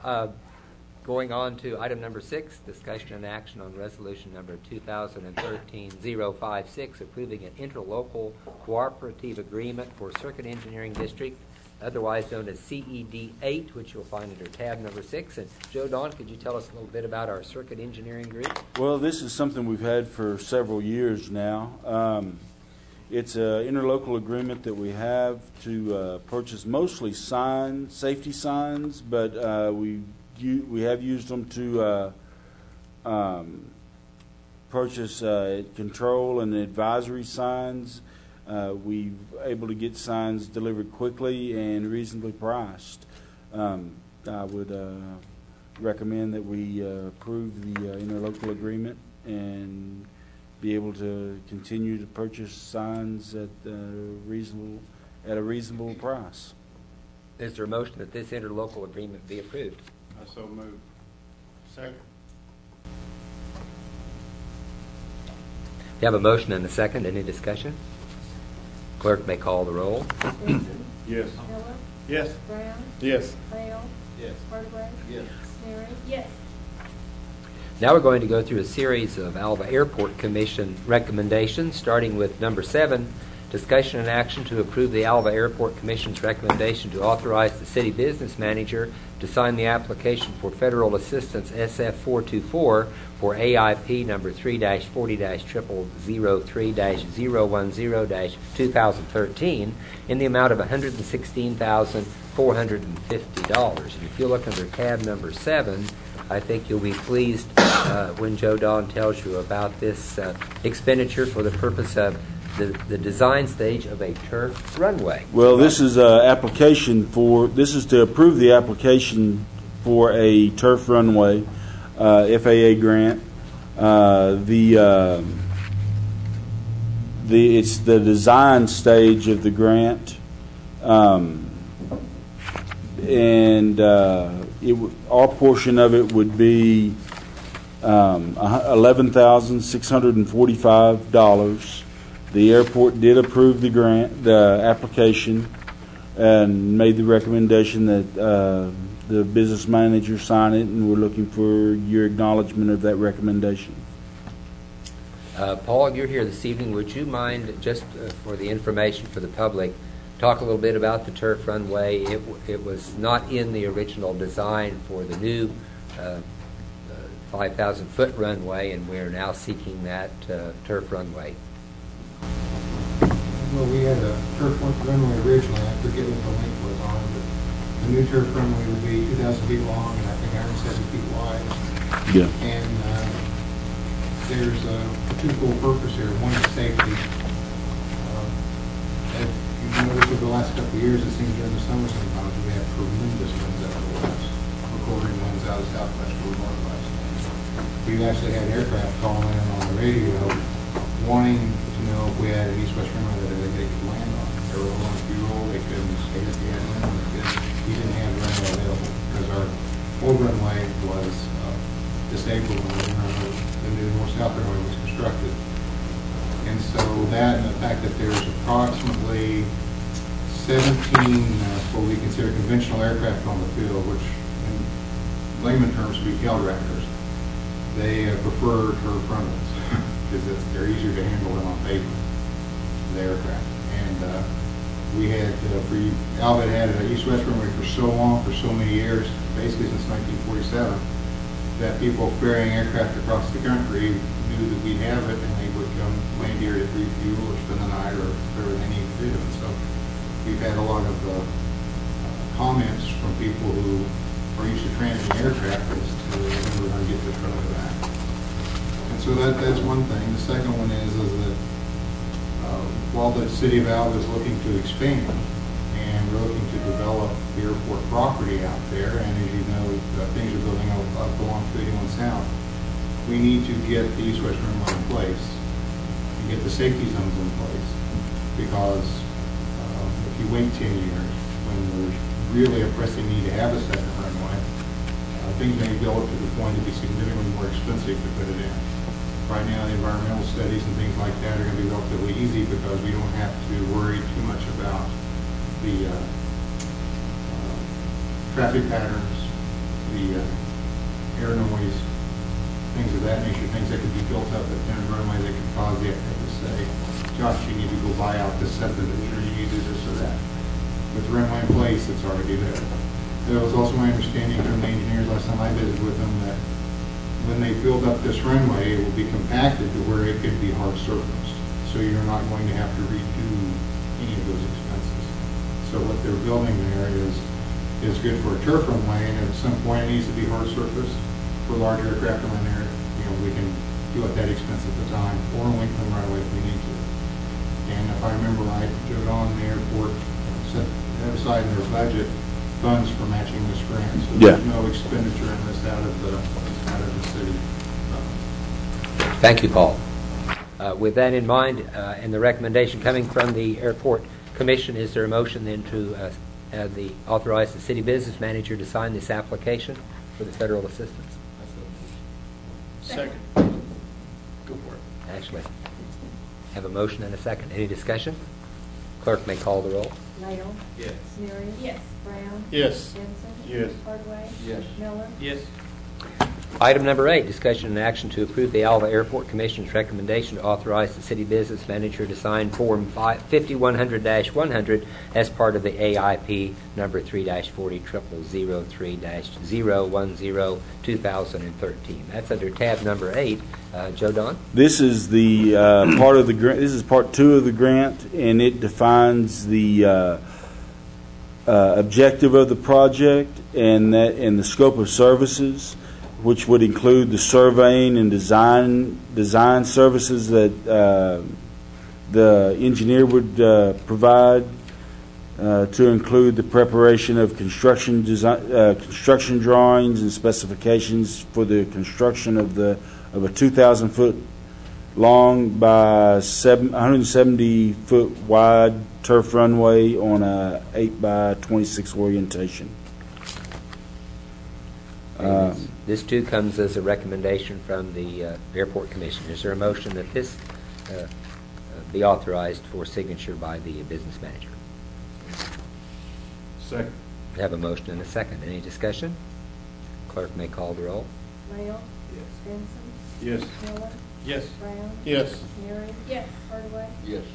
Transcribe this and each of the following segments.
Going on to item number 6, discussion and action on resolution number 2013-056, approving an interlocal cooperative agreement for Circuit Engineering District, otherwise known as CED8, which you'll find under tab number 6. And Joe Don, could you tell us a little bit about our Circuit Engineering Group? Well, this is something we've had for several years now. It's an interlocal agreement that we have to purchase mostly signs, safety signs, but we have used them to purchase control and advisory signs. We're able to get signs delivered quickly and reasonably priced. I would recommend that we approve the interlocal agreement and be able to continue to purchase signs at a reasonable price. Is there a motion that this interlocal agreement be approved? I so move. Second. You have a motion and a second. Any discussion? Clerk may call the roll. Benson. Yes. Miller. Yes. Brown. Yes. Hale. Yes. Hardaway. Yes. Sherry. Yes. Now we're going to go through a series of Alva Airport Commission recommendations, starting with number 7, discussion and action to approve the Alva Airport Commission's recommendation to authorize the city business manager to sign the application for federal assistance SF424 for AIP number 3-40-0003-010-2013 in the amount of $116,450. And if you look under tab number 7, I think you'll be pleased when Joe Don tells you about this expenditure for the purpose of the design stage of a turf runway. Well, this is to approve the application for a turf runway, FAA grant. It's the design stage of the grant, and our portion of it would be $11,645. The airport did approve the application, and made the recommendation that the business manager sign it, and we're looking for your acknowledgement of that recommendation. Paul, you're here this evening. Would you mind, just for the information for the public, talk a little bit about the turf runway? It was not in the original design for the new 5,000-foot runway, and we're now seeking that turf runway. Well, we had a turf runway originally. I forget what the length was on it, but the new turf runway would be 2,000 feet long and I think 170 feet wide. Yeah. And there's a twofold purpose here. One is safety. If you notice over the last couple of years, it seems during the summer sometimes we have tremendous winds out of the west, recording winds out of southwest or northwest. We've actually had aircraft calling in on the radio wanting to know if we had an east-west runway that they could land on. They were low on fuel, they couldn't stay at the island, we didn't have the runway available because our old runway was disabled when the new north-south runway was constructed. And so that and the fact that there's approximately 17 what we consider conventional aircraft on the field, which in layman terms would be tail directors, they prefer turf runways because they're easier to handle than on paper, the aircraft. And we had, Alva had an east-west runway for so long, for so many years, basically since 1947, that people ferrying aircraft across the country knew that we'd have it, and they would come land here to refuel or spend the night or whatever they need to do. And so we've had a lot of comments from people who are used to transiting aircraft as to when we're going to get this runway back. And so that's one thing. The second one is that while the city of Alva is looking to expand and we're looking to develop the airport property out there, and as you know, things are building up along 281 South, we need to get the east-west runway in place and get the safety zones in place, because if you wait 10 years when there's really a pressing need to have a second runway, things may build up to the point to be significantly more expensive to put it in. Right now, the environmental studies and things like that are going to be relatively easy because we don't have to worry too much about the traffic patterns, the the air noise, things of that nature, things that could be built up at the runway that could cause the FAA to say, Josh, you need to go buy out this subdivision, or you need to do this or that. With the runway in place, it's already there. It was also my understanding from the engineers last time I visited with them that when they build up this runway, it will be compacted to where it could be hard surfaced. So you're not going to have to redo any of those expenses. So what they're building there is good for a turf runway, and at some point it needs to be hard surfaced for large aircraft in there. We can do at that expense at the time, or lengthen right away if we need to. And if I remember right, Joe the airport set aside in their budget funds for matching this grant, so there's no expenditure in this out of the city. Thank you, Paul. With that in mind, and the recommendation coming from the Airport Commission, is there a motion then to authorize the city business manager to sign this application for the federal assistance? Second. Go for it. Ashley. Have a motion and a second. Any discussion? Clerk may call the roll. Lidle. Yes. Sneary. Yes. Brown. Yes. Jensen. Yes. Hardaway. Yes. Miller. Yes. Item number 8, discussion and action to approve the Alva Airport Commission's recommendation to authorize the city business manager to sign Form 5100-100 as part of the AIP number 3-40-0003-010-2013. That's under tab number 8. Joe Don? This is the part of the grant. This is part 2 of the grant, and it defines the objective of the project and the scope of services, which would include the surveying and design services that the engineer would provide, to include the preparation of construction drawings and specifications for the construction of a 2,000-foot long by 170-foot wide turf runway on a 8 by 26 orientation. This too comes as a recommendation from the Airport Commission. Is there a motion that this be authorized for signature by the business manager? Second. We have a motion and a second. Any discussion? Clerk may call the roll. Lidle. Yes. Jensen. Yes. Miller. Yes. Brown. Yes. Sneary. Yes. Hardaway. Yes.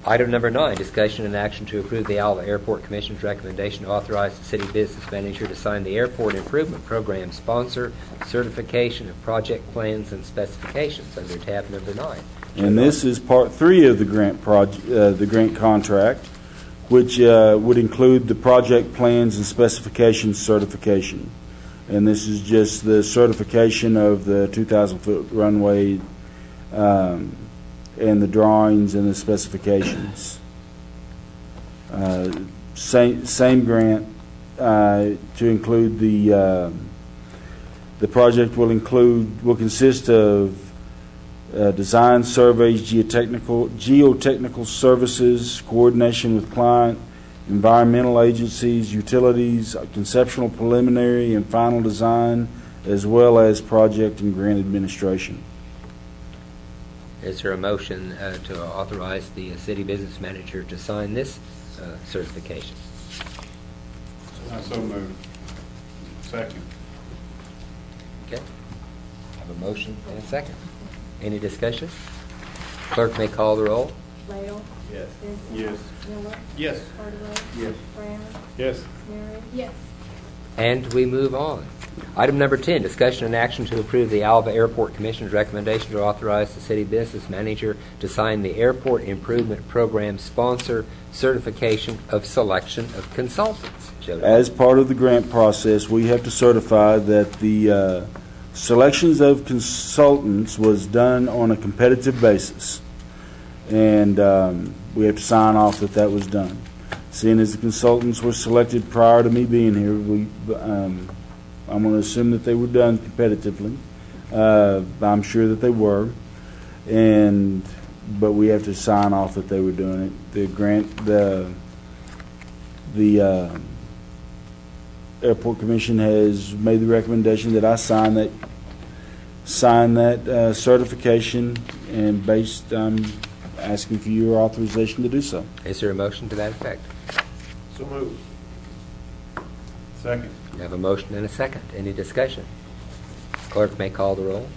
Item number 9, discussion and action to approve the Alva Airport Commission's recommendation to authorize the city business manager to sign the Airport Improvement Program sponsor certification of project plans and specifications under tab number 9. And this is part 3 of the grant the grant contract, which would include the project plans and specifications certification. And this is just the certification of the 2,000-foot runway, and the drawings and the specifications. Same grant to include the project will consist of design surveys, geotechnical services, coordination with client, environmental agencies, utilities, conceptual, preliminary, and final design, as well as project and grant administration. Is there a motion to authorize the city business manager to sign this certification? So moved. Second. Okay. Have a motion and a second. Any discussion? Clerk may call the roll. Lidle. Yes. Jensen. Yes. Miller. Yes. Hardaway. Yes. Brown. Yes. Sneary. Yes. And we move on. Item number 10, discussion and action to approve the Alva Airport Commission's recommendation to authorize the city business manager to sign the Airport Improvement Program sponsor certification of selection of consultants. Joe? As part of the grant process, we have to certify that the selections of consultants was done on a competitive basis. And we have to sign off that was done. Seeing as the consultants were selected prior to me being here, I'm going to assume that they were done competitively. I'm sure that they were, but we have to sign off that they were doing it. The Airport Commission has made the recommendation that I sign that certification, and I'm asking for your authorization to do so. Is there a motion to that effect? So moved. Second. We have a motion and a second. Any discussion? Clerk may call the roll.